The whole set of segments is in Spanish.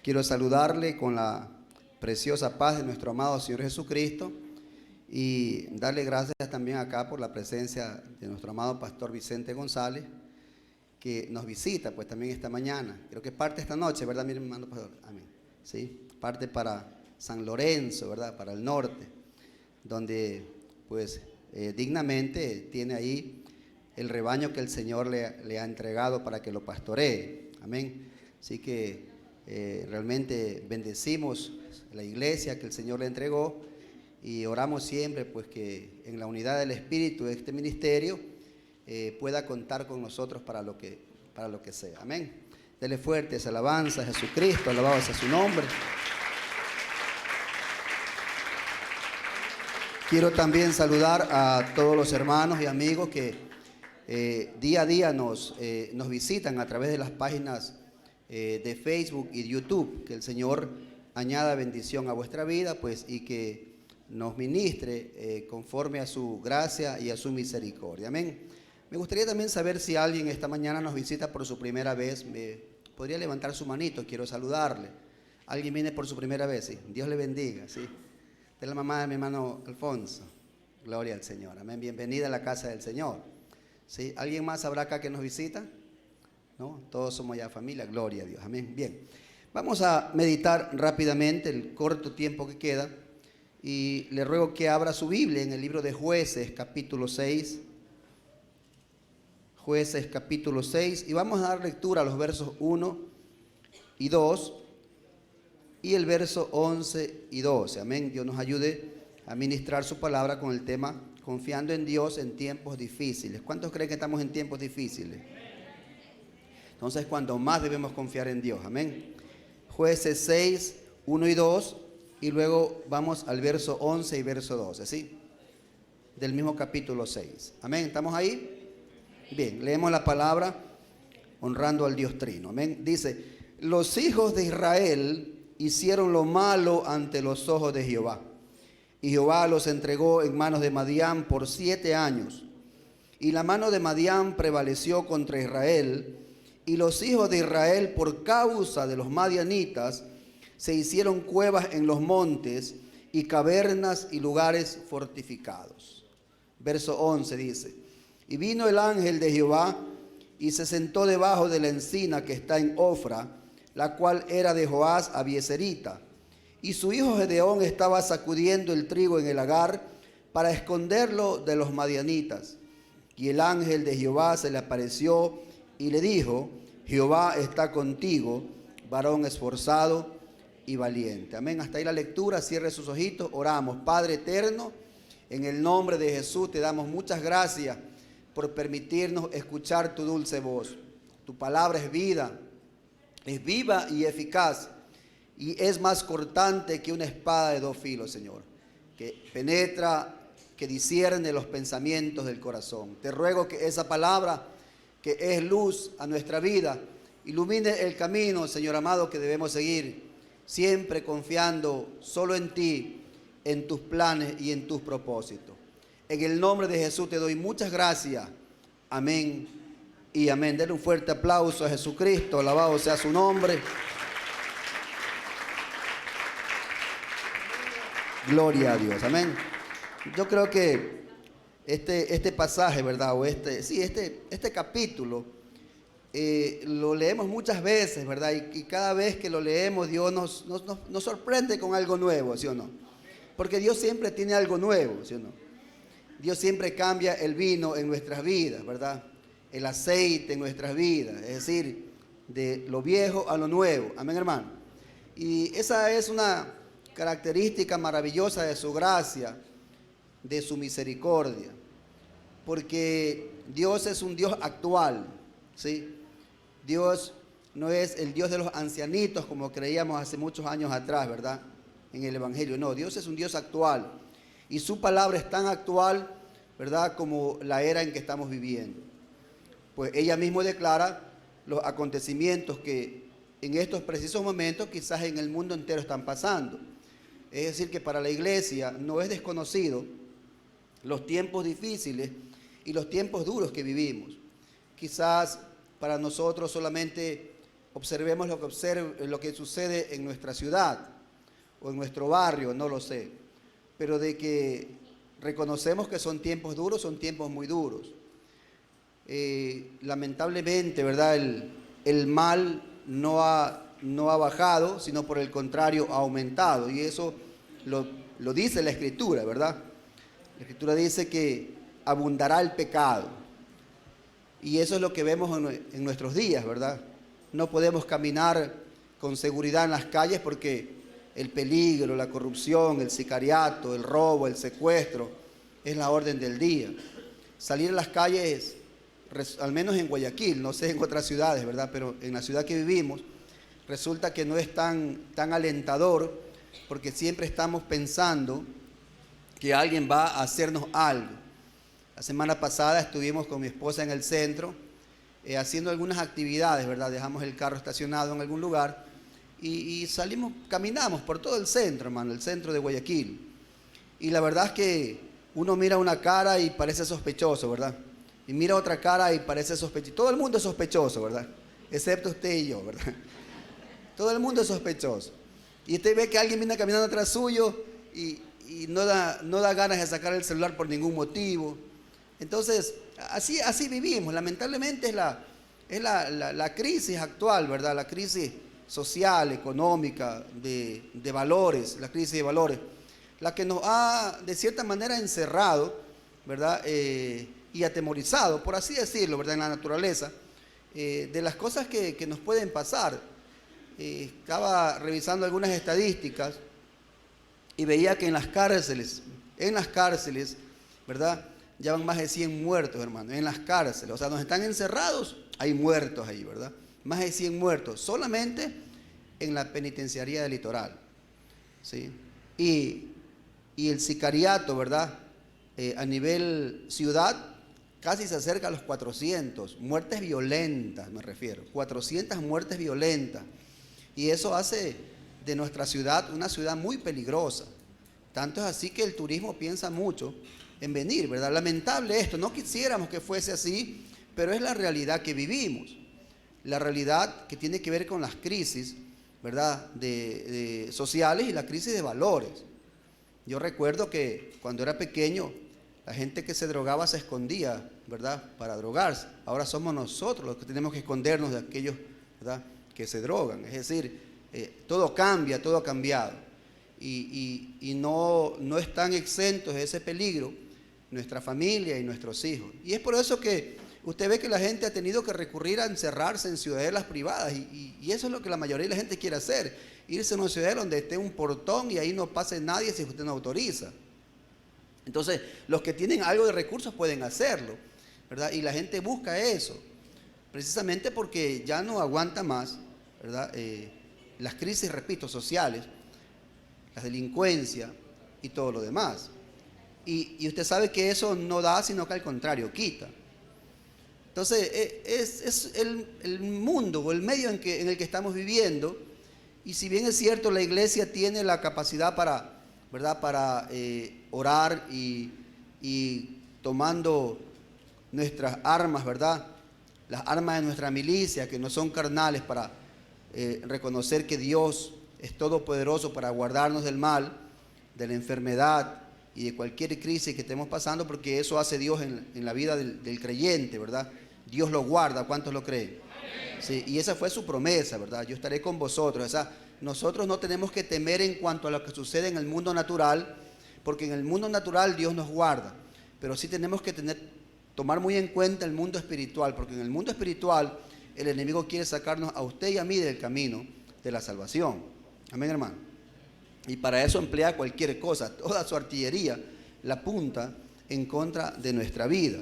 Quiero saludarle con la preciosa paz de nuestro amado Señor Jesucristo y darle gracias también acá por la presencia de nuestro amado Pastor Vicente González, que nos visita pues también esta mañana. Creo que parte esta noche, ¿verdad, mi hermano Pastor? Amén. Sí, parte para San Lorenzo, ¿verdad? Para el norte, donde pues dignamente tiene ahí el rebaño que el Señor le ha entregado para que lo pastoree. Amén. Así que realmente bendecimos la iglesia que el Señor le entregó y oramos siempre pues que en la unidad del Espíritu de este ministerio pueda contar con nosotros para lo que sea. Amén. Dele fuertes alabanzas a Jesucristo, alabado sea su nombre. Quiero también saludar a todos los hermanos y amigos que día a día nos visitan a través de las páginas de Facebook y de YouTube. Que el Señor añada bendición a vuestra vida pues, y que nos ministre conforme a su gracia y a su misericordia. Amén. Me gustaría también saber si alguien esta mañana nos visita por su primera vez. ¿Podría levantar su manito? Quiero saludarle. ¿Alguien viene por su primera vez? Sí. Dios le bendiga. ¿Sí? Esta es la mamá de mi hermano Alfonso. Gloria al Señor. Amén. Bienvenida a la casa del Señor. ¿Sí? ¿Alguien más habrá acá que nos visita? ¿No? Todos somos ya familia. Gloria a Dios. Amén. Bien. Vamos a meditar rápidamente el corto tiempo que queda. Y le ruego que abra su Biblia en el libro de Jueces, capítulo 6. Jueces capítulo 6 y vamos a dar lectura a los versos 1 y 2 y el verso 11 y 12. Amén. Dios nos ayude a ministrar su palabra con el tema confiando en Dios en tiempos difíciles. ¿Cuántos creen que estamos en tiempos difíciles? Entonces, cuando más debemos confiar en Dios. Amén. Jueces 6, 1 y 2 y luego vamos al verso 11 y verso 12, ¿sí? Del mismo capítulo 6. Amén. ¿Estamos ahí? Bien, leemos la palabra honrando al Dios Trino. Amén. Dice, los hijos de Israel hicieron lo malo ante los ojos de Jehová. Y Jehová los entregó en manos de Madián por 7 años. Y la mano de Madián prevaleció contra Israel. Y los hijos de Israel, por causa de los madianitas, se hicieron cuevas en los montes y cavernas y lugares fortificados. Verso 11 dice, y vino el ángel de Jehová y se sentó debajo de la encina que está en Ofra, la cual era de Joás Abieserita. Y su hijo Gedeón estaba sacudiendo el trigo en el lagar para esconderlo de los madianitas. Y el ángel de Jehová se le apareció y le dijo, Jehová está contigo, varón esforzado y valiente. Amén. Hasta ahí la lectura. Cierre sus ojitos. Oramos. Padre eterno, en el nombre de Jesús te damos muchas gracias por permitirnos escuchar tu dulce voz. Tu palabra es vida, es viva y eficaz, y es más cortante que una espada de 2 filos, Señor, que penetra, que discierne los pensamientos del corazón. Te ruego que esa palabra, que es luz a nuestra vida, ilumine el camino, Señor amado, que debemos seguir, siempre confiando solo en ti, en tus planes y en tus propósitos. En el nombre de Jesús te doy muchas gracias. Amén y amén. Denle un fuerte aplauso a Jesucristo. Alabado sea su nombre. Gloria a Dios. Amén. Yo creo que este pasaje, ¿verdad? O este capítulo lo leemos muchas veces, ¿verdad? Y cada vez que lo leemos, Dios nos sorprende con algo nuevo, ¿sí o no? Porque Dios siempre tiene algo nuevo, ¿sí o no? Dios siempre cambia el vino en nuestras vidas, ¿verdad? El aceite en nuestras vidas, es decir, de lo viejo a lo nuevo. Amén, hermano. Y esa es una característica maravillosa de su gracia, de su misericordia. Porque Dios es un Dios actual, ¿sí? Dios no es el Dios de los ancianitos como creíamos hace muchos años atrás, ¿verdad? En el Evangelio. No, Dios es un Dios actual. Y su palabra es tan actual, ¿verdad?, como la era en que estamos viviendo. Pues ella misma declara los acontecimientos que en estos precisos momentos quizás en el mundo entero están pasando. Es decir, que para la iglesia no es desconocido los tiempos difíciles y los tiempos duros que vivimos. Quizás para nosotros solamente observemos lo que sucede en nuestra ciudad o en nuestro barrio, no lo sé. Pero de que reconocemos que son tiempos duros, son tiempos muy duros. Lamentablemente, ¿verdad? El mal no ha bajado, sino por el contrario ha aumentado. Y eso lo dice la Escritura, ¿verdad? La Escritura dice que abundará el pecado. Y eso es lo que vemos en nuestros días, ¿verdad? No podemos caminar con seguridad en las calles porque el peligro, la corrupción, el sicariato, el robo, el secuestro, es la orden del día. Salir a las calles, al menos en Guayaquil, no sé en otras ciudades, ¿verdad? Pero en la ciudad que vivimos, resulta que no es tan alentador porque siempre estamos pensando que alguien va a hacernos algo. La semana pasada estuvimos con mi esposa en el centro haciendo algunas actividades, ¿verdad? Dejamos el carro estacionado en algún lugar y salimos, caminamos por todo el centro, hermano, el centro de Guayaquil. Y la verdad es que uno mira una cara y parece sospechoso, ¿verdad? Y mira otra cara y parece sospechoso. Todo el mundo es sospechoso, ¿verdad? Excepto usted y yo, ¿verdad? Todo el mundo es sospechoso. Y usted ve que alguien viene caminando atrás suyo y no da ganas de sacar el celular por ningún motivo. Entonces, así vivimos. Lamentablemente es la crisis actual, ¿verdad? La crisis social, económica, de valores, la crisis de valores, la que nos ha, de cierta manera, encerrado, ¿verdad? Y atemorizado, por así decirlo, ¿verdad? En la naturaleza, de las cosas que nos pueden pasar. Estaba revisando algunas estadísticas y veía que en las cárceles, ¿verdad? Ya van más de 100 muertos, hermano, en las cárceles. O sea, donde están encerrados, hay muertos ahí, ¿verdad? Más de 100 muertos, solamente en la penitenciaría del Litoral, ¿sí? Y el sicariato, ¿verdad? A nivel ciudad, casi se acerca a los 400, muertes violentas, me refiero, 400 muertes violentas. Y eso hace de nuestra ciudad una ciudad muy peligrosa. Tanto es así que el turismo piensa mucho en venir, ¿verdad? Lamentable esto, no quisiéramos que fuese así, pero es la realidad que vivimos. La realidad que tiene que ver con las crisis, ¿verdad? De sociales y la crisis de valores. Yo recuerdo que cuando era pequeño, la gente que se drogaba se escondía, ¿verdad? Para drogarse. Ahora somos nosotros los que tenemos que escondernos de aquellos, ¿verdad?, que se drogan. Es decir, todo cambia, todo ha cambiado. Y no están exentos de ese peligro nuestra familia y nuestros hijos. Y es por eso que usted ve que la gente ha tenido que recurrir a encerrarse en ciudadelas privadas. Y eso es lo que la mayoría de la gente quiere hacer. Irse a una ciudadela donde esté un portón y ahí no pase nadie si usted no autoriza. Entonces, los que tienen algo de recursos pueden hacerlo, ¿verdad? Y la gente busca eso, precisamente porque ya no aguanta más, ¿verdad? Las crisis, repito, sociales, la delincuencia y todo lo demás. Y usted sabe que eso no da, sino que al contrario, quita. Entonces, es el mundo o el medio en el que estamos viviendo. Y si bien es cierto, la iglesia tiene la capacidad para, ¿verdad?, para orar y tomando nuestras armas, ¿verdad?, las armas de nuestra milicia, que no son carnales, para reconocer que Dios es todopoderoso para guardarnos del mal, de la enfermedad y de cualquier crisis que estemos pasando, porque eso hace Dios en la vida del creyente, ¿verdad? Dios lo guarda. ¿Cuántos lo creen? Sí, y esa fue su promesa, ¿verdad? Yo estaré con vosotros. O sea, nosotros no tenemos que temer en cuanto a lo que sucede en el mundo natural, porque en el mundo natural Dios nos guarda, pero sí tenemos que tomar muy en cuenta el mundo espiritual, porque en el mundo espiritual el enemigo quiere sacarnos a usted y a mí del camino de la salvación. Amén, hermano. Y para eso emplea cualquier cosa, toda su artillería la apunta en contra de nuestra vida.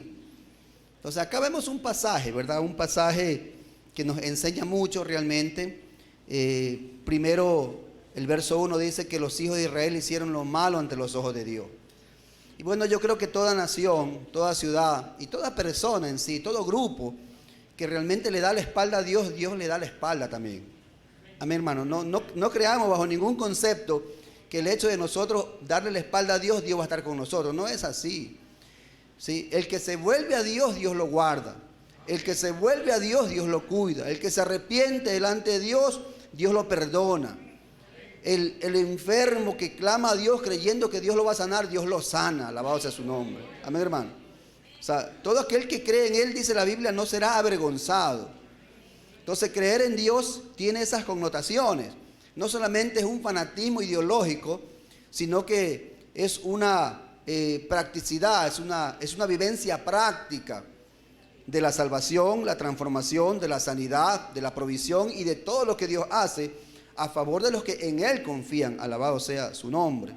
Entonces acá vemos un pasaje, ¿verdad? Un pasaje que nos enseña mucho realmente. Primero, el verso 1 dice que los hijos de Israel hicieron lo malo ante los ojos de Dios. Y bueno, yo creo que toda nación, toda ciudad y toda persona en sí, todo grupo que realmente le da la espalda a Dios, Dios le da la espalda también. Amén, hermano. No creamos bajo ningún concepto que el hecho de nosotros darle la espalda a Dios, Dios va a estar con nosotros. No es así. ¿Sí? El que se vuelve a Dios, Dios lo guarda. El que se vuelve a Dios, Dios lo cuida. El que se arrepiente delante de Dios, Dios lo perdona. El enfermo que clama a Dios creyendo que Dios lo va a sanar, Dios lo sana. Alabado sea su nombre. Amén, hermano. O sea, todo aquel que cree en Él, dice la Biblia, no será avergonzado. Entonces, creer en Dios tiene esas connotaciones. No solamente es un fanatismo ideológico, sino que es una practicidad, es una vivencia práctica de la salvación, la transformación, de la sanidad, de la provisión y de todo lo que Dios hace a favor de los que en Él confían. Alabado sea su nombre.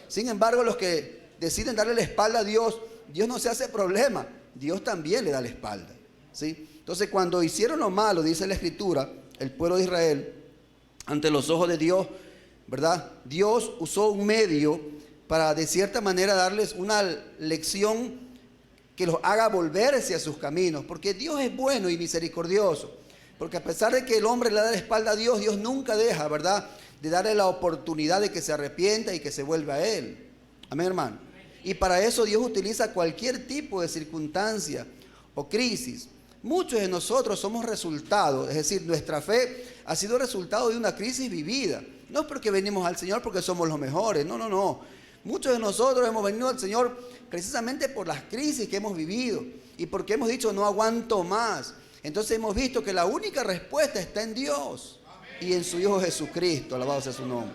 Sin embargo, los que deciden darle la espalda a Dios, Dios no se hace problema, Dios también le da la espalda, ¿sí? Entonces, cuando hicieron lo malo, dice la Escritura, el pueblo de Israel, ante los ojos de Dios, ¿verdad? Dios usó un medio para de cierta manera darles una lección que los haga volverse a sus caminos, porque Dios es bueno y misericordioso, porque a pesar de que el hombre le da la espalda a Dios, Dios nunca deja, ¿verdad?, de darle la oportunidad de que se arrepienta y que se vuelva a Él. Amén, hermano. Y para eso Dios utiliza cualquier tipo de circunstancia o crisis. Muchos de nosotros somos resultado, es decir, nuestra fe ha sido resultado de una crisis vivida. No es porque venimos al Señor porque somos los mejores, no. Muchos de nosotros hemos venido al Señor precisamente por las crisis que hemos vivido y porque hemos dicho no aguanto más. Entonces hemos visto que la única respuesta está en Dios y en su Hijo Jesucristo, alabado sea su nombre.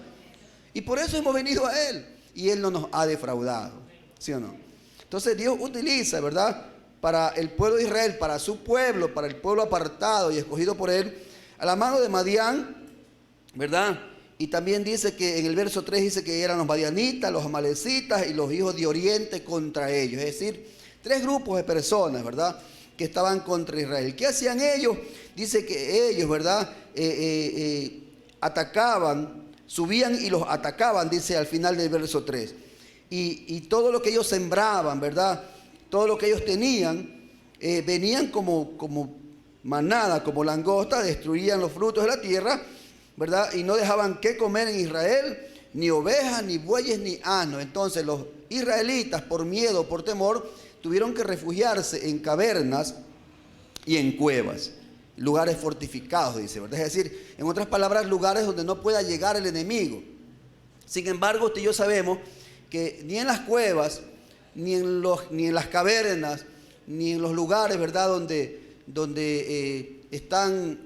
Y por eso hemos venido a Él y Él no nos ha defraudado, ¿sí o no? Entonces Dios utiliza, ¿verdad?, para el pueblo de Israel, para su pueblo, para el pueblo apartado y escogido por Él, a la mano de Madián, ¿verdad? Y también dice que en el verso 3 dice que eran los madianitas, los amalecitas y los hijos de Oriente contra ellos. Es decir, 3 grupos de personas, ¿verdad?, que estaban contra Israel. ¿Qué hacían ellos? Dice que ellos, ¿verdad?, atacaban, subían y los atacaban, dice al final del verso 3. Y todo lo que ellos sembraban, ¿verdad?, todo lo que ellos tenían, venían como manada, como langosta, destruían los frutos de la tierra, ¿verdad? Y no dejaban qué comer en Israel, ni ovejas, ni bueyes, ni asnos. Entonces los israelitas, por miedo, por temor, tuvieron que refugiarse en cavernas y en cuevas, lugares fortificados, dice, ¿verdad? Es decir, en otras palabras, lugares donde no pueda llegar el enemigo. Sin embargo, usted y yo sabemos que ni en las cuevas, ni en las cavernas, ni en los lugares, ¿verdad?, donde están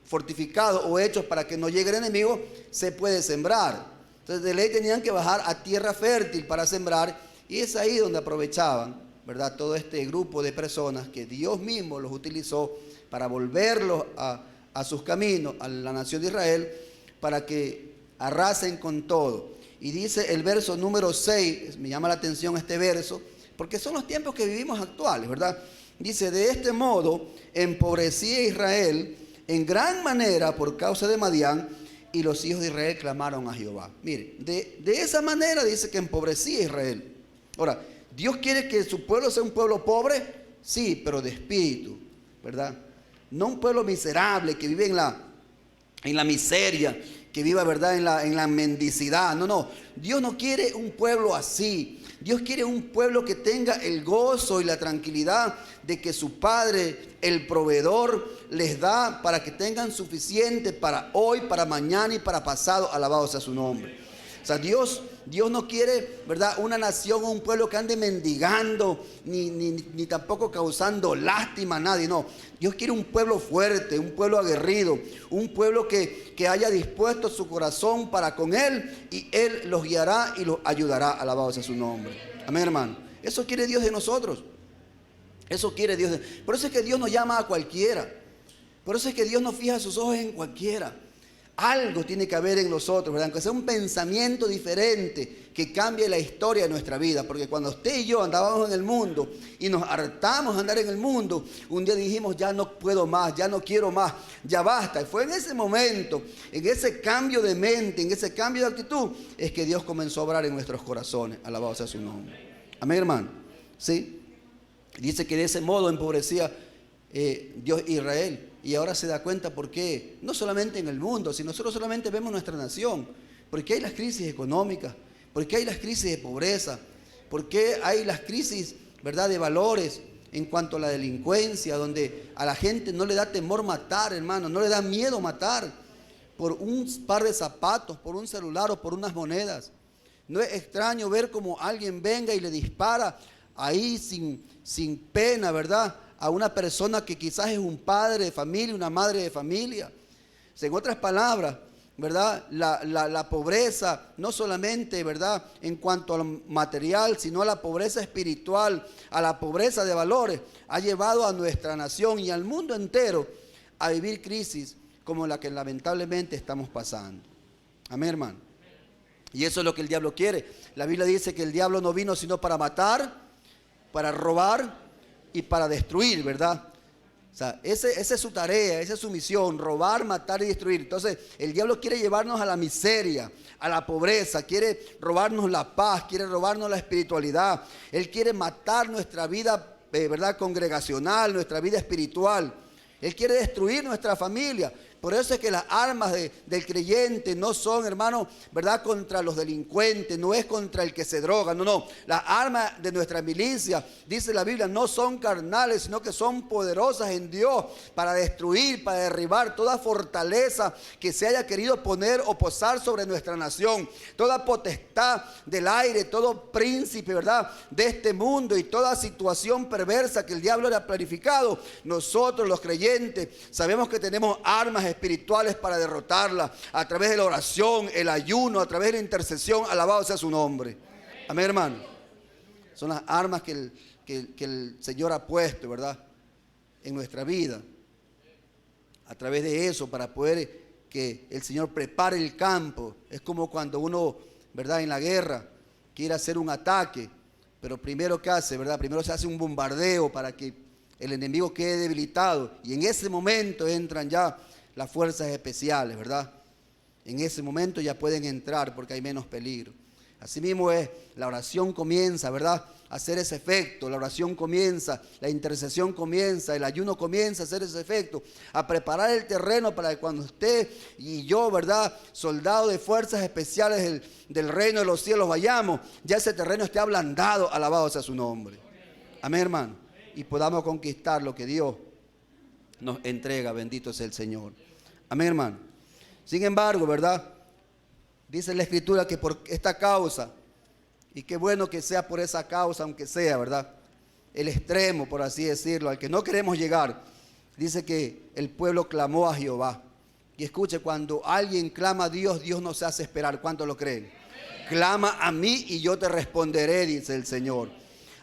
fortificados o hechos para que no llegue el enemigo, se puede sembrar. Entonces, de ley tenían que bajar a tierra fértil para sembrar, y es ahí donde aprovechaban, ¿verdad?, todo este grupo de personas que Dios mismo los utilizó para volverlos a sus caminos, a la nación de Israel, para que arrasen con todo. Y dice el verso número 6, me llama la atención este verso, porque son los tiempos que vivimos actuales, ¿verdad? Dice, de este modo empobrecía Israel en gran manera por causa de Madián, y los hijos de Israel clamaron a Jehová. Mire, de esa manera dice que empobrecía Israel. Ahora, ¿Dios quiere que su pueblo sea un pueblo pobre? Sí, pero de espíritu, ¿verdad? No un pueblo miserable que vive en la miseria, que viva, ¿verdad?, en la mendicidad. No. Dios no quiere un pueblo así. Dios quiere un pueblo que tenga el gozo y la tranquilidad de que su Padre, el proveedor, les da para que tengan suficiente para hoy, para mañana y para pasado. Alabado sea su nombre. O sea, Dios no quiere, ¿verdad?, una nación o un pueblo que ande mendigando, ni tampoco causando lástima a nadie. No, Dios quiere un pueblo fuerte, un pueblo aguerrido, un pueblo que haya dispuesto su corazón para con Él, y Él los guiará y los ayudará. Alabado sea su nombre. Amén, hermano. Eso quiere Dios de nosotros. Eso quiere Dios. Por eso es que Dios nos llama a cualquiera. Por eso es que Dios no fija sus ojos en cualquiera. Algo tiene que haber en nosotros, ¿verdad? Aunque sea un pensamiento diferente que cambie la historia de nuestra vida. Porque cuando usted y yo andábamos en el mundo y nos hartamos de andar en el mundo, un día dijimos, ya no puedo más, ya no quiero más, ya basta. Y fue en ese momento, en ese cambio de mente, en ese cambio de actitud, es que Dios comenzó a obrar en nuestros corazones. Alabado sea su nombre. Amén, hermano. ¿Sí? Dice que de ese modo empobrecía Dios Israel. Y ahora se da cuenta por qué, no solamente en el mundo, si nosotros solamente vemos nuestra nación, por qué hay las crisis económicas, por qué hay las crisis de pobreza, por qué hay las crisis, ¿verdad?, de valores, en cuanto a la delincuencia, donde a la gente no le da temor matar, hermano, no le da miedo matar por un par de zapatos, por un celular o por unas monedas. No es extraño ver como alguien venga y le dispara ahí sin pena, ¿verdad?, a una persona que quizás es un padre de familia, una madre de familia. O sea, en otras palabras, ¿verdad?, la pobreza, no solamente, ¿verdad?, en cuanto a lo material, sino a la pobreza espiritual, a la pobreza de valores, ha llevado a nuestra nación y al mundo entero a vivir crisis como la que lamentablemente estamos pasando. Amén, hermano. Y eso es lo que el diablo quiere. La Biblia dice que el diablo no vino sino para matar, para robar y para destruir, ¿verdad? O sea, esa es su tarea, esa es su misión: robar, matar y destruir. Entonces, el diablo quiere llevarnos a la miseria, a la pobreza, quiere robarnos la paz, quiere robarnos la espiritualidad. Él quiere matar nuestra vida, ¿verdad?, congregacional, nuestra vida espiritual. Él quiere destruir nuestra familia. Por eso es que las armas del creyente no son, hermano, ¿verdad?, contra los delincuentes, no es contra el que se droga, no. Las armas de nuestra milicia, dice la Biblia, no son carnales, sino que son poderosas en Dios para destruir, para derribar toda fortaleza que se haya querido poner o posar sobre nuestra nación. Toda potestad del aire, todo príncipe, ¿verdad?, de este mundo y toda situación perversa que el diablo haya planificado. Nosotros los creyentes sabemos que tenemos armas espirituales para derrotarla a través de la oración, el ayuno, a través de la intercesión. Alabado sea su nombre. Amén, hermano. Son las armas que el Señor ha puesto, ¿verdad?, en nuestra vida. A través de eso, para poder que el Señor prepare el campo. Es como cuando uno, ¿verdad?, en la guerra quiere hacer un ataque, pero primero, ¿qué hace, verdad? Primero se hace un bombardeo para que el enemigo quede debilitado, y en ese momento entran ya las fuerzas especiales, ¿verdad? En ese momento ya pueden entrar porque hay menos peligro. Asimismo es, la oración comienza, ¿verdad?, a hacer ese efecto. La oración comienza, la intercesión comienza, el ayuno comienza a hacer ese efecto, a preparar el terreno para que cuando usted y yo, ¿verdad?, soldados de fuerzas especiales del reino de los cielos, vayamos, ya ese terreno esté ablandado. Alabado sea su nombre. Amén, hermano. Y podamos conquistar lo que Dios nos entrega. Bendito sea el Señor. Amén, hermano. Sin embargo, ¿verdad?, dice la Escritura que por esta causa, y qué bueno que sea por esa causa, aunque sea, ¿verdad?, el extremo, por así decirlo, al que no queremos llegar, dice que el pueblo clamó a Jehová. Y escuche, cuando alguien clama a Dios, Dios no se hace esperar. ¿Cuántos lo creen? Clama a mí y yo te responderé, dice el Señor.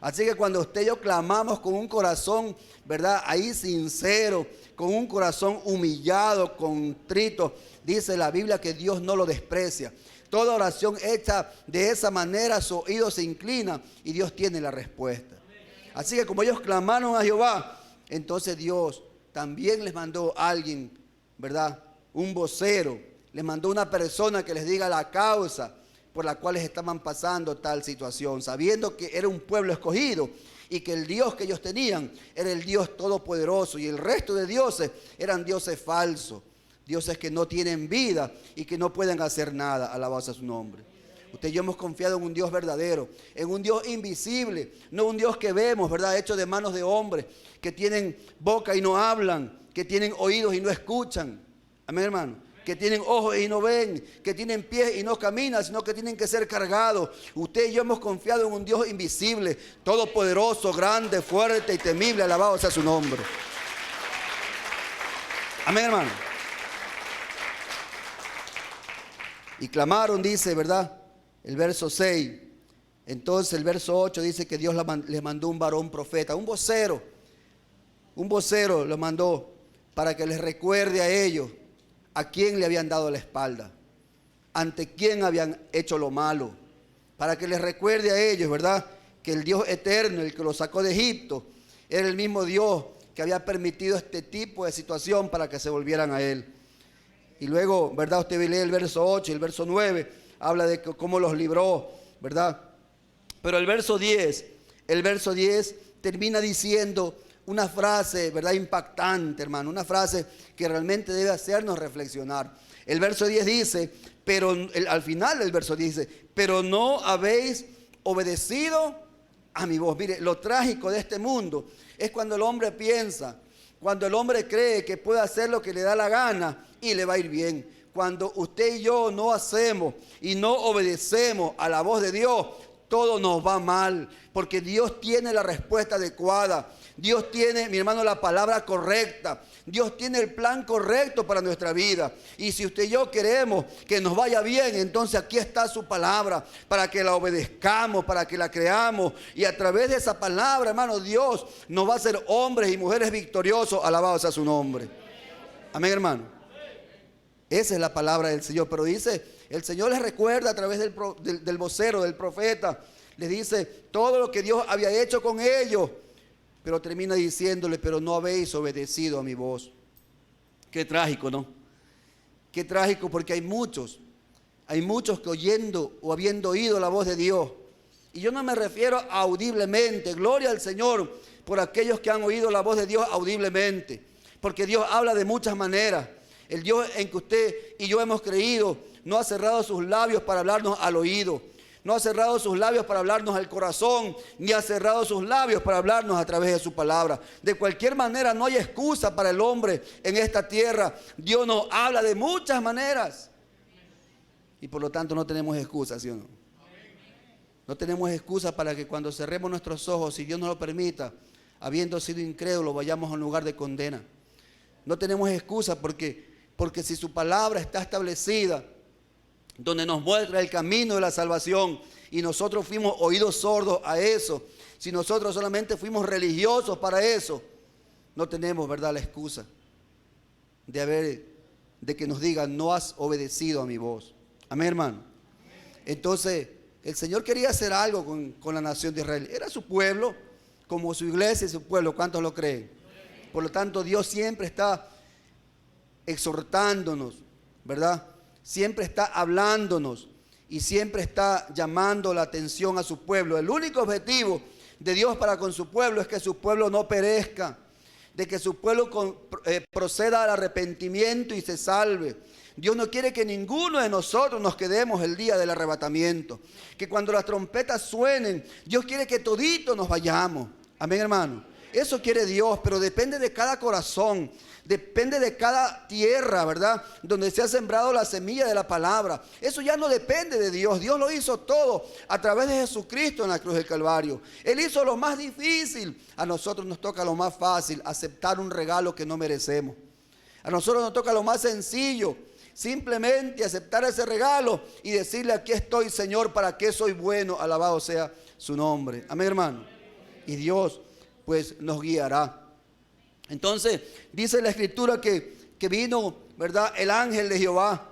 Así que cuando usted y yo clamamos con un corazón, ¿verdad?, ahí sincero, con un corazón humillado, contrito, dice la Biblia que Dios no lo desprecia. Toda oración hecha de esa manera, su oído se inclina y Dios tiene la respuesta. Así que como ellos clamaron a Jehová, entonces Dios también les mandó a alguien, ¿verdad?, un vocero, les mandó una persona que les diga la causa por la cual estaban pasando tal situación, sabiendo que era un pueblo escogido y que el Dios que ellos tenían era el Dios todopoderoso, y el resto de dioses eran dioses falsos, dioses que no tienen vida y que no pueden hacer nada. Alabado sea su nombre. Usted y yo hemos confiado en un Dios verdadero, en un Dios invisible, no un Dios que vemos, ¿verdad?, hecho de manos de hombres, que tienen boca y no hablan, que tienen oídos y no escuchan. Amén, hermano. Que tienen ojos y no ven, que tienen pies y no caminan, sino que tienen que ser cargados. Usted y yo hemos confiado en un Dios invisible, todopoderoso, grande, fuerte y temible. Alabado sea su nombre. Amén, hermano. Y clamaron, dice, ¿verdad?, el verso 6. Entonces el verso 8 dice que Dios les mandó un varón profeta, un vocero lo mandó para que les recuerde a ellos a quién le habían dado la espalda, ante quién habían hecho lo malo, para que les recuerde a ellos, ¿verdad?, que el Dios eterno, el que los sacó de Egipto, era el mismo Dios que había permitido este tipo de situación para que se volvieran a Él. Y luego, ¿verdad?, usted lee el verso 8 y el verso 9, habla de cómo los libró, ¿verdad? Pero el verso 10 termina diciendo una frase, ¿verdad?, impactante, hermano, una frase que realmente debe hacernos reflexionar. El verso 10 dice, al final del verso 10 dice, pero no habéis obedecido a mi voz. Mire, lo trágico de este mundo es cuando el hombre piensa, cuando el hombre cree que puede hacer lo que le da la gana y le va a ir bien. Cuando usted y yo no hacemos y no obedecemos a la voz de Dios, todo nos va mal, porque Dios tiene la respuesta adecuada. Dios tiene, mi hermano, la palabra correcta. Dios tiene el plan correcto para nuestra vida. Y si usted y yo queremos que nos vaya bien, entonces aquí está su palabra, para que la obedezcamos, para que la creamos. Y a través de esa palabra, hermano, Dios nos va a hacer hombres y mujeres victoriosos. Alabado sea su nombre. Amén, hermano. Esa es la palabra del Señor. Pero dice, el Señor les recuerda a través del vocero, del profeta. Les dice todo lo que Dios había hecho con ellos. Pero termina diciéndole, pero no habéis obedecido a mi voz. Qué trágico, ¿no? Qué trágico, porque hay muchos que oyendo o habiendo oído la voz de Dios. Y yo no me refiero audiblemente. Gloria al Señor por aquellos que han oído la voz de Dios audiblemente. Porque Dios habla de muchas maneras. El Dios en que usted y yo hemos creído no ha cerrado sus labios para hablarnos al oído. No ha cerrado sus labios para hablarnos al corazón, ni ha cerrado sus labios para hablarnos a través de su palabra. De cualquier manera, no hay excusa para el hombre en esta tierra. Dios nos habla de muchas maneras. Y por lo tanto no tenemos excusa, ¿sí o no? No tenemos excusa para que cuando cerremos nuestros ojos, si Dios nos lo permita, habiendo sido incrédulos, vayamos a un lugar de condena. No tenemos excusa porque si su palabra está establecida, donde nos muestra el camino de la salvación, y nosotros fuimos oídos sordos a eso, si nosotros solamente fuimos religiosos para eso, no tenemos, ¿verdad?, la excusa de que nos digan, no has obedecido a mi voz. Amén, hermano. Entonces, el Señor quería hacer algo con la nación de Israel. Era su pueblo, como su iglesia y su pueblo. ¿Cuántos lo creen? Por lo tanto, Dios siempre está exhortándonos, ¿verdad? Siempre está hablándonos y siempre está llamando la atención a su pueblo. El único objetivo de Dios para con su pueblo es que su pueblo no perezca, de que su pueblo proceda al arrepentimiento y se salve. Dios no quiere que ninguno de nosotros nos quedemos el día del arrebatamiento, que cuando las trompetas suenen, Dios quiere que toditos nos vayamos. Amén, hermano. Eso quiere Dios, pero depende de cada corazón. Depende de cada tierra, ¿verdad?, donde se ha sembrado la semilla de la palabra. Eso ya no depende de Dios. Dios lo hizo todo a través de Jesucristo en la cruz del Calvario. Él hizo lo más difícil. A nosotros nos toca lo más fácil, aceptar un regalo que no merecemos. A nosotros nos toca lo más sencillo, simplemente aceptar ese regalo y decirle, aquí estoy, Señor, para que soy bueno. Alabado sea su nombre. Amén, hermano. Y Dios pues nos guiará. Entonces dice la escritura que vino, ¿verdad?, el ángel de Jehová,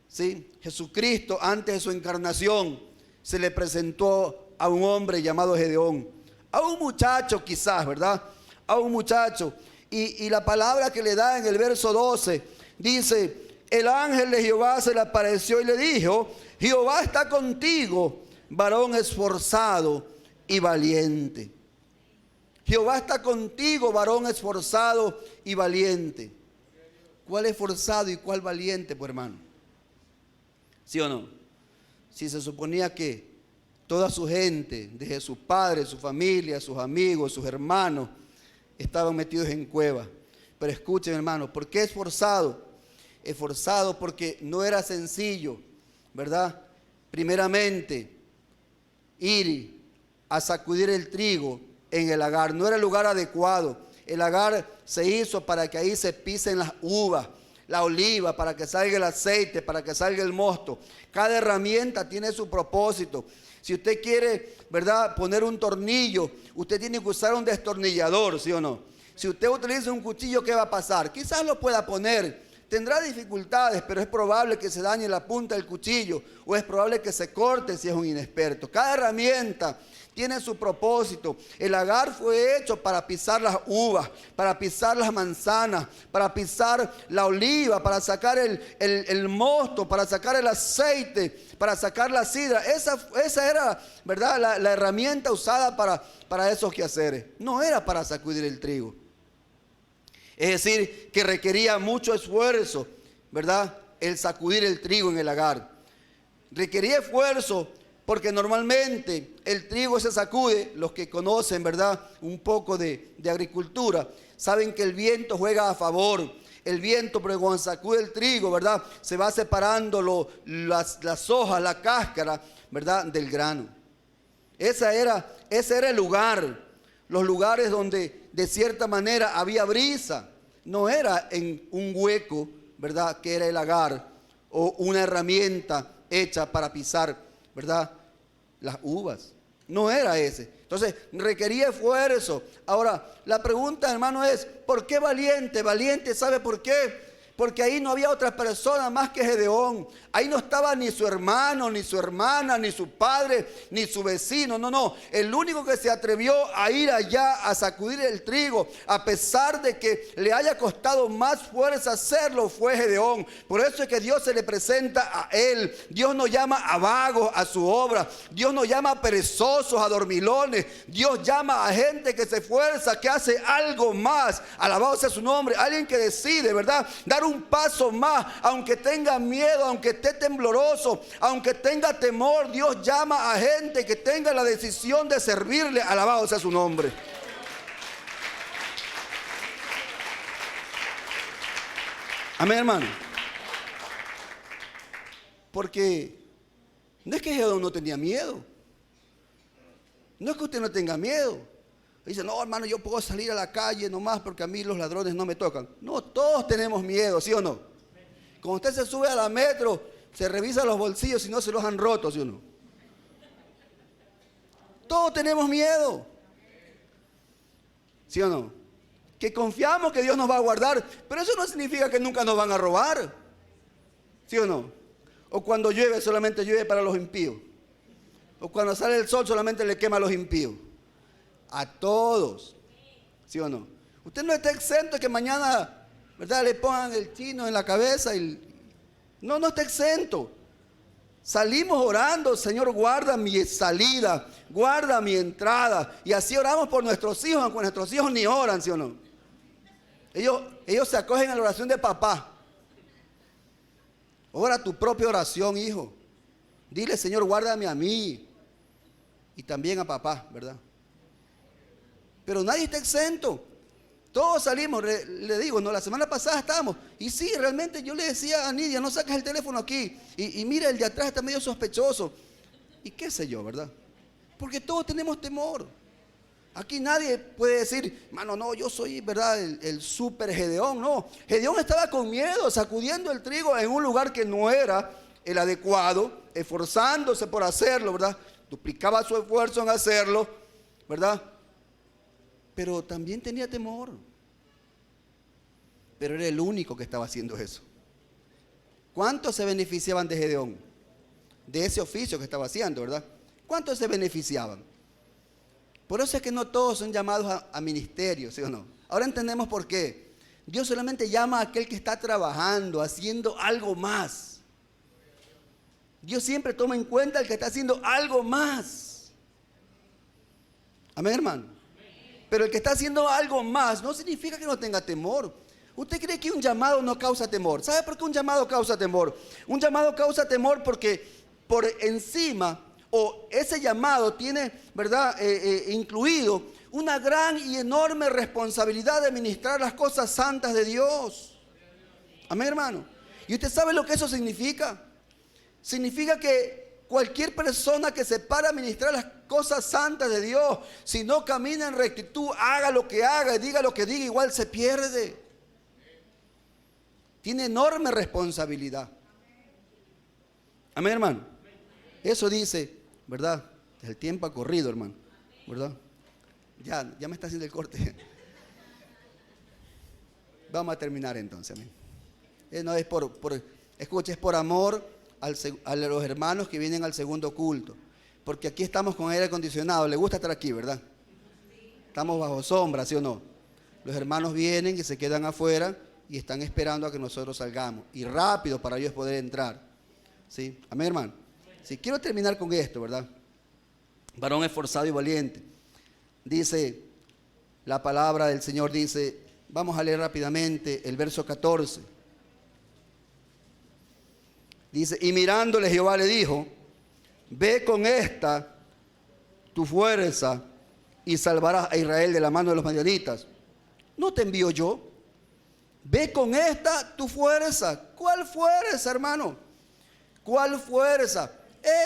¿sí? Jesucristo, antes de su encarnación, se le presentó a un hombre llamado Gedeón, a un muchacho quizás, ¿verdad?, a un muchacho. Y la palabra que le da en el verso 12 dice, el ángel de Jehová se le apareció y le dijo, Jehová está contigo, varón esforzado y valiente. Jehová está contigo, varón esforzado y valiente. ¿Cuál esforzado y cuál valiente, pues, hermano? ¿Sí o no? Si se suponía que toda su gente, desde sus padres, su familia, sus amigos, sus hermanos, estaban metidos en cuevas. Pero escuchen, hermano, ¿por qué esforzado? Esforzado porque no era sencillo, ¿verdad? Primeramente, ir a sacudir el trigo en el lagar. No era el lugar adecuado. El lagar se hizo para que ahí se pisen las uvas, la oliva, para que salga el aceite, para que salga el mosto. Cada herramienta tiene su propósito. Si usted quiere, ¿verdad?, poner un tornillo, usted tiene que usar un destornillador, ¿sí o no? Si usted utiliza un cuchillo, ¿qué va a pasar? Quizás lo pueda poner, tendrá dificultades, pero es probable que se dañe la punta del cuchillo o es probable que se corte si es un inexperto. Cada herramienta tiene su propósito. El lagar fue hecho para pisar las uvas, para pisar las manzanas, para pisar la oliva, para sacar el mosto, para sacar el aceite, para sacar la sidra. Esa era, ¿verdad?, la herramienta usada para esos quehaceres. No era para sacudir el trigo. Es decir, que requería mucho esfuerzo, ¿verdad?, el sacudir el trigo en el lagar. Requería esfuerzo Porque normalmente el trigo se sacude, los que conocen, ¿verdad?, un poco de agricultura, saben que el viento juega a favor. El viento, pero cuando sacude el trigo, ¿verdad?, se va separando las hojas, la cáscara, ¿verdad?, del grano. Ese era el lugar, los lugares donde de cierta manera había brisa. No era en un hueco, ¿verdad?, que era el lagar o una herramienta hecha para pisar, ¿verdad?, las uvas. No era ese. Entonces requería esfuerzo. Ahora, la pregunta, hermano, es: ¿por qué valiente? Valiente, ¿sabe por qué? Porque ahí no había otra persona más que Gedeón. Ahí no estaba ni su hermano, ni su hermana, ni su padre, ni su vecino. No. El único que se atrevió a ir allá a sacudir el trigo, a pesar de que le haya costado más fuerza hacerlo, fue Gedeón. Por eso es que Dios se le presenta a él. Dios no llama a vagos a su obra. Dios no llama a perezosos, a dormilones. Dios llama a gente que se esfuerza, que hace algo más. Alabado sea su nombre. Alguien que decide, ¿verdad?, dar un paso más, aunque tenga miedo, aunque esté tembloroso, aunque tenga temor. Dios llama a gente que tenga la decisión de servirle. Alabado sea su nombre. Amén, hermano. Porque no es que Gedeón no tenía miedo. No es que usted no tenga miedo. Dice: no, hermano, yo puedo salir a la calle nomás porque a mí los ladrones no me tocan. No, todos tenemos miedo, ¿sí o no? Cuando usted se sube a la metro, se revisa los bolsillos si no se los han roto, ¿sí o no? Todos tenemos miedo, ¿sí o no? Que confiamos que Dios nos va a guardar, pero eso no significa que nunca nos van a robar, ¿sí o no? O cuando llueve, solamente llueve para los impíos. O cuando sale el sol, solamente le quema a los impíos. A todos, ¿sí o no? Usted no está exento de que mañana, ¿verdad?, le pongan el chino en la cabeza. No está exento. Salimos orando: Señor, guarda mi salida, guarda mi entrada. Y así oramos por nuestros hijos, aunque nuestros hijos ni oran, ¿sí o no? Ellos se acogen a la oración de papá. Ora tu propia oración, hijo. Dile: Señor, guárdame a mí y también a papá, ¿verdad? Pero nadie está exento. Todos salimos. Le digo, no, la semana pasada estábamos. Y sí, realmente yo le decía a Nidia: no saques el teléfono aquí. Y mira, el de atrás está medio sospechoso. Y qué sé yo, ¿verdad? Porque todos tenemos temor. Aquí nadie puede decir: mano, no, yo soy, ¿verdad?, el super Gedeón. No, Gedeón estaba con miedo, sacudiendo el trigo en un lugar que no era el adecuado, esforzándose por hacerlo, ¿verdad? Duplicaba su esfuerzo en hacerlo, ¿verdad? Pero también tenía temor. Pero era el único que estaba haciendo eso. ¿Cuántos se beneficiaban de Gedeón? De ese oficio que estaba haciendo, ¿verdad? ¿Cuántos se beneficiaban? Por eso es que no todos son llamados a ministerio, ¿sí o no? Ahora entendemos por qué. Dios solamente llama a aquel que está trabajando, haciendo algo más. Dios siempre toma en cuenta al que está haciendo algo más. Amén, hermano. Pero el que está haciendo algo más no significa que no tenga temor. ¿Usted cree que un llamado no causa temor? ¿Sabe por qué un llamado causa temor? Un llamado causa temor porque por encima, o ese llamado tiene, ¿verdad?, incluido una gran y enorme responsabilidad de ministrar las cosas santas de Dios. Amén, hermano. ¿Y usted sabe lo que eso significa? Significa que cualquier persona que se para a ministrar las cosas santas de Dios, si no camina en rectitud, haga lo que haga y diga lo que diga, igual se pierde. Tiene enorme responsabilidad. Amén, hermano. Eso dice, ¿verdad? El tiempo ha corrido, hermano, ¿verdad? Ya me está haciendo el corte. Vamos a terminar entonces, amén. No es escuche, es por amor a los hermanos que vienen al segundo culto. Porque aquí estamos con aire acondicionado. ¿Le gusta estar aquí, verdad? Estamos bajo sombra, ¿sí o no? Los hermanos vienen y se quedan afuera y están esperando a que nosotros salgamos. Y rápido para ellos poder entrar. ¿Sí? Amén, hermano. Sí, quiero terminar con esto, ¿verdad? Varón esforzado y valiente. Dice, la palabra del Señor dice, vamos a leer rápidamente el verso 14. Dice, y mirándole Jehová le dijo, ve con esta tu fuerza y salvarás a Israel de la mano de los madianitas. ¿No te envío yo? Ve con esta tu fuerza. ¿Cuál fuerza, hermano? ¿Cuál fuerza?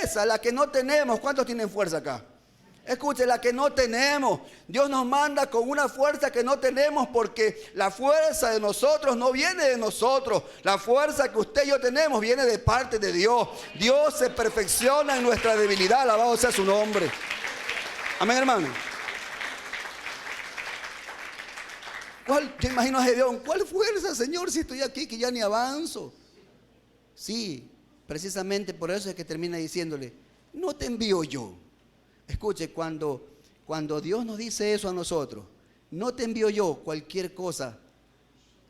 Esa, la que no tenemos. ¿Cuántos tienen fuerza acá? Escuche, la que no tenemos. Dios nos manda con una fuerza que no tenemos, porque la fuerza de nosotros no viene de nosotros. La fuerza que usted y yo tenemos viene de parte de Dios. Dios se perfecciona en nuestra debilidad. Alabado sea su nombre. Amén, hermano. Yo imagino a Gedeón, ¿cuál fuerza, Señor, si estoy aquí que ya ni avanzo? Sí, precisamente por eso es que termina diciéndole, no te envío yo. Escuche, cuando Dios nos dice eso a nosotros, no te envío yo, cualquier cosa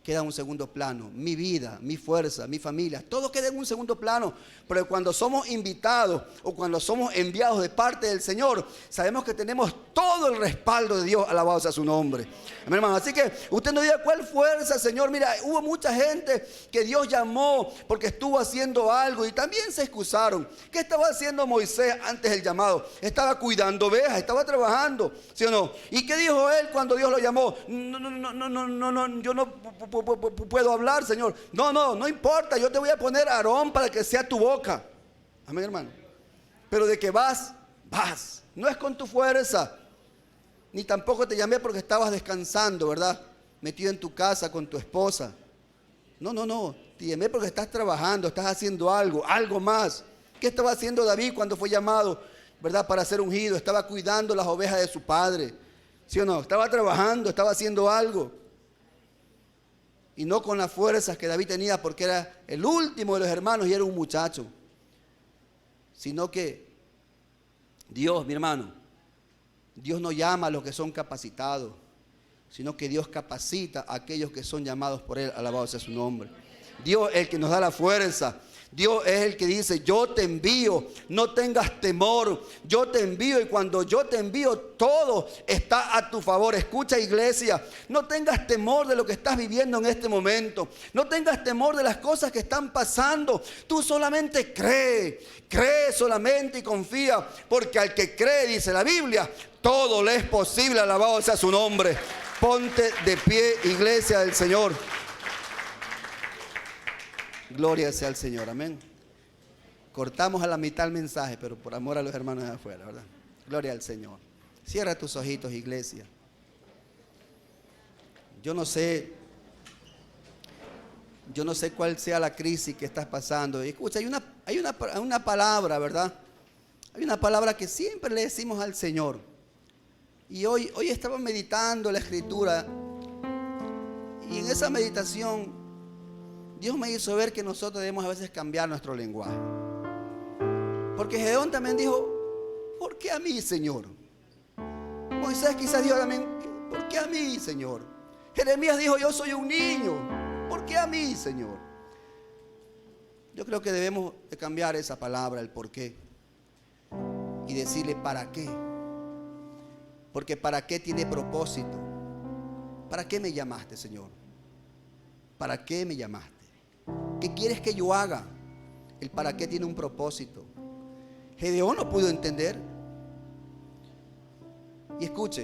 queda en un segundo plano. Mi vida, mi fuerza, mi familia, todo queda en un segundo plano. Pero cuando somos invitados o cuando somos enviados de parte del Señor, sabemos que tenemos todo el respaldo de Dios. Alabado sea su nombre. Amén, hermano. Así que usted no diga cuál fuerza, Señor. Mira, hubo mucha gente que Dios llamó porque estuvo haciendo algo y también se excusaron. ¿Qué estaba haciendo Moisés antes del llamado? Estaba cuidando ovejas, estaba trabajando, ¿sí o no? ¿Y qué dijo él cuando Dios lo llamó? No, yo no puedo hablar, Señor. No importa, yo te voy a poner a Aarón para que sea tu boca. Amén, hermano. Pero de que vas. No es con tu fuerza. Ni tampoco te llamé porque estabas descansando, ¿verdad? Metido en tu casa con tu esposa. No. Te llamé porque estás trabajando, estás haciendo algo más. ¿Qué estaba haciendo David cuando fue llamado, ¿verdad? Para ser ungido. Estaba cuidando las ovejas de su padre. ¿Sí o no? Estaba trabajando, estaba haciendo algo. Y no con las fuerzas que David tenía porque era el último de los hermanos y era un muchacho. Sino que Dios, mi hermano, Dios no llama a los que son capacitados, sino que Dios capacita a aquellos que son llamados por Él. Alabado sea su nombre. Dios es el que nos da la fuerza. Dios es el que dice, yo te envío, no tengas temor, yo te envío, y cuando yo te envío todo está a tu favor. Escucha, iglesia, no tengas temor de lo que estás viviendo en este momento, no tengas temor de las cosas que están pasando. Tú solamente cree solamente y confía, porque al que cree, dice la Biblia, todo le es posible. Alabado sea su nombre. Ponte de pie, iglesia del Señor. Gloria sea al Señor, amén. Cortamos a la mitad el mensaje, pero por amor a los hermanos de afuera, ¿verdad? Gloria al Señor. Cierra tus ojitos, iglesia. Yo no sé cuál sea la crisis que estás pasando. Y escucha, hay una palabra, ¿verdad? Hay una palabra que siempre le decimos al Señor. Y hoy estaba meditando la Escritura, y en esa meditación Dios me hizo ver que nosotros debemos a veces cambiar nuestro lenguaje. Porque Gedeón también dijo, ¿por qué a mí, Señor? Moisés quizás dijo también, ¿por qué a mí, Señor? Jeremías dijo, yo soy un niño, ¿por qué a mí, Señor? Yo creo que debemos de cambiar esa palabra, el por qué, y decirle para qué. Porque para qué tiene propósito. ¿Para qué me llamaste, Señor? ¿Para qué me llamaste? ¿Qué quieres que yo haga? El para qué tiene un propósito. Gedeón no pudo entender. Y escuche,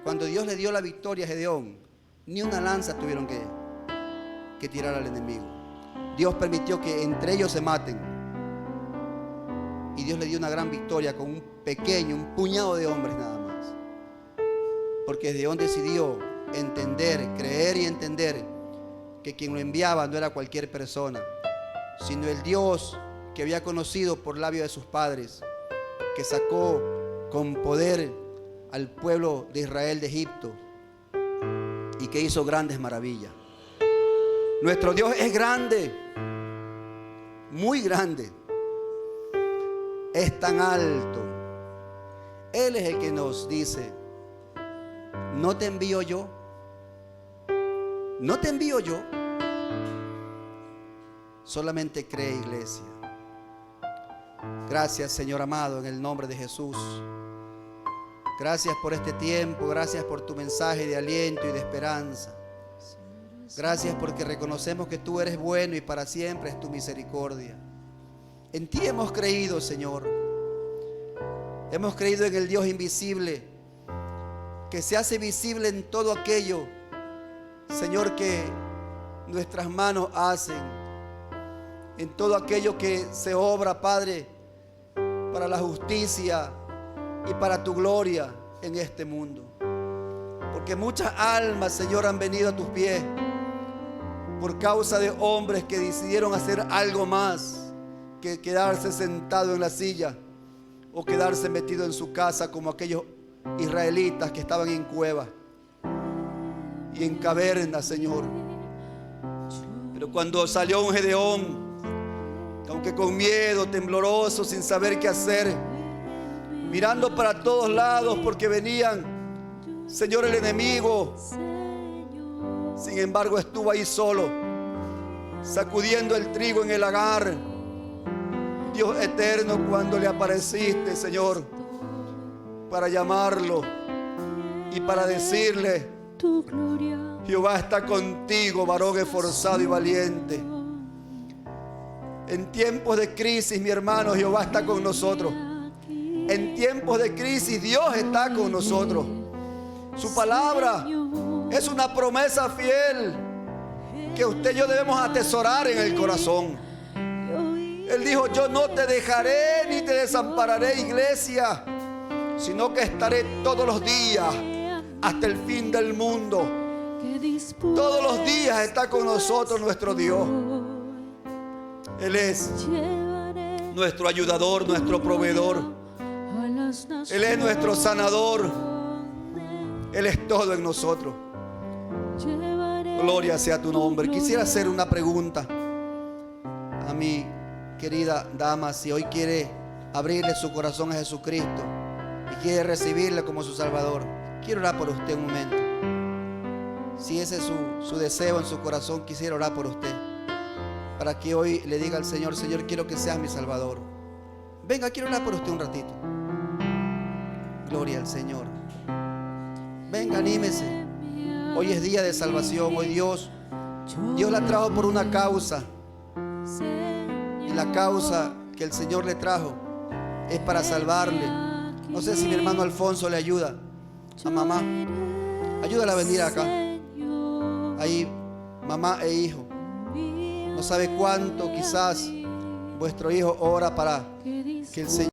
cuando Dios le dio la victoria a Gedeón, ni una lanza tuvieron que tirar al enemigo. Dios permitió que entre ellos se maten. Y Dios le dio una gran victoria con un puñado de hombres nada más. Porque Gedeón decidió entender, creer y entender que quien lo enviaba no era cualquier persona, sino el Dios que había conocido por labio de sus padres, que sacó con poder al pueblo de Israel de Egipto y que hizo grandes maravillas. Nuestro Dios es grande, muy grande, es tan alto. Él es el que nos dice, no te envío yo. No te envío yo. Solamente cree, iglesia. Gracias, Señor amado, en el nombre de Jesús. Gracias por este tiempo. Gracias por tu mensaje de aliento y de esperanza. Gracias porque reconocemos que tú eres bueno y para siempre es tu misericordia. En ti hemos creído, Señor. Hemos creído en el Dios invisible, que se hace visible en todo aquello, Señor, que nuestras manos hacen, en todo aquello que se obra, Padre, para la justicia y para tu gloria en este mundo. Porque muchas almas, Señor, han venido a tus pies por causa de hombres que decidieron hacer algo más que quedarse sentado en la silla o quedarse metido en su casa, como aquellos israelitas que estaban en cuevas y en cavernas, Señor. Pero cuando salió un Gedeón, aunque con miedo, tembloroso, sin saber qué hacer, mirando para todos lados porque venían, Señor, el enemigo, sin embargo estuvo ahí solo, sacudiendo el trigo en el lagar. Dios eterno, cuando le apareciste, Señor, para llamarlo y para decirle: Jehová está contigo, varón esforzado y valiente. En tiempos de crisis, mi hermano, Jehová está con nosotros. En tiempos de crisis, Dios está con nosotros. Su palabra es una promesa fiel que usted y yo debemos atesorar en el corazón. Él dijo: yo no te dejaré ni te desampararé, iglesia, sino que estaré todos los días hasta el fin del mundo. Todos los días está con nosotros nuestro Dios. Él es nuestro ayudador, nuestro proveedor. Él es nuestro sanador. Él es todo en nosotros. Gloria sea tu nombre. Quisiera hacer una pregunta a mi querida dama. Si hoy quiere abrirle su corazón a Jesucristo y quiere recibirle como su Salvador, quiero orar por usted un momento. Si ese es su deseo en su corazón, quisiera orar por usted, para que hoy le diga al Señor: Señor, quiero que seas mi Salvador. Venga, quiero orar por usted un ratito. Gloria al Señor. Venga, anímese. Hoy es día de salvación. Hoy Dios la trajo por una causa. Y la causa que el Señor le trajo es para salvarle. No sé si mi hermano Alfonso le ayuda a mamá. Ayúdala a venir acá. Ahí, mamá e hijo. No sabe cuánto quizás vuestro hijo ora para que el Señor